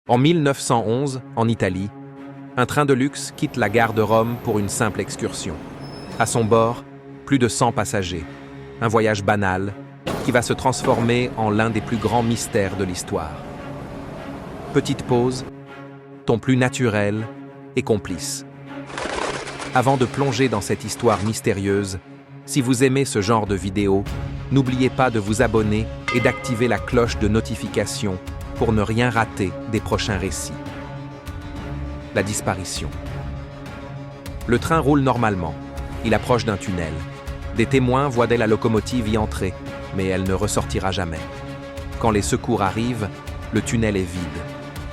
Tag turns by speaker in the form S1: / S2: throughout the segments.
S1: En 1911, en Italie, un train de luxe quitte la gare de Rome pour une simple excursion. À son bord, plus de 100 passagers. Un voyage banal qui va se transformer en l'un des plus grands mystères de l'histoire. Petite pause, ton plus naturel et complice. Avant de plonger dans cette histoire mystérieuse, si vous aimez ce genre de vidéo, n'oubliez pas de vous abonner et d'activer la cloche de notification pour ne rien rater des prochains récits. La disparition. Le train roule normalement. Il approche d'un tunnel. Des témoins voient la locomotive y entrer, mais elle ne ressortira jamais. Quand les secours arrivent, le tunnel est vide.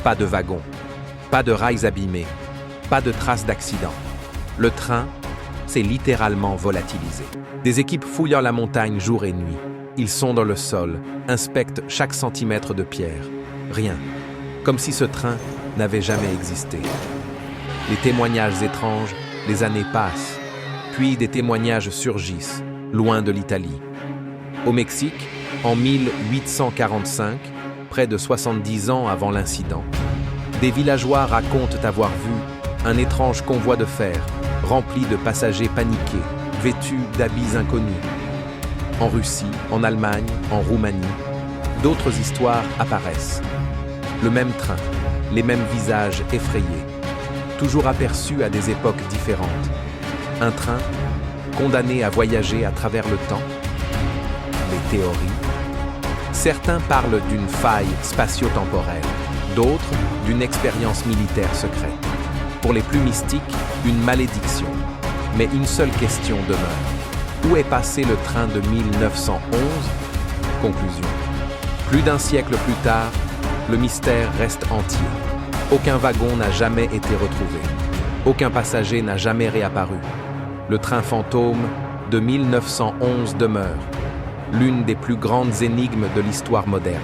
S1: Pas de wagon, pas de rails abîmés, pas de traces d'accident. Le train s'est littéralement volatilisé. Des équipes fouillent la montagne jour et nuit. Ils sondent le sol, inspectent chaque centimètre de pierre. Rien. Comme si ce train n'avait jamais existé. Les témoignages étranges, les années passent. Puis des témoignages surgissent, loin de l'Italie. Au Mexique, en 1845, près de 70 ans avant l'incident, des villageois racontent avoir vu un étrange convoi de fer, rempli de passagers paniqués, vêtus d'habits inconnus. En Russie, en Allemagne, en Roumanie, d'autres histoires apparaissent. Le même train, les mêmes visages effrayés, toujours aperçus à des époques différentes. Un train condamné à voyager à travers le temps. Les théories. Certains parlent d'une faille spatio-temporelle, d'autres d'une expérience militaire secrète. Pour les plus mystiques, une malédiction. Mais une seule question demeure. Où est passé le train de 1911 ? Conclusion. Plus d'un siècle plus tard, le mystère reste entier. Aucun wagon n'a jamais été retrouvé. Aucun passager n'a jamais réapparu. Le train fantôme de 1911 demeure l'une des plus grandes énigmes de l'histoire moderne.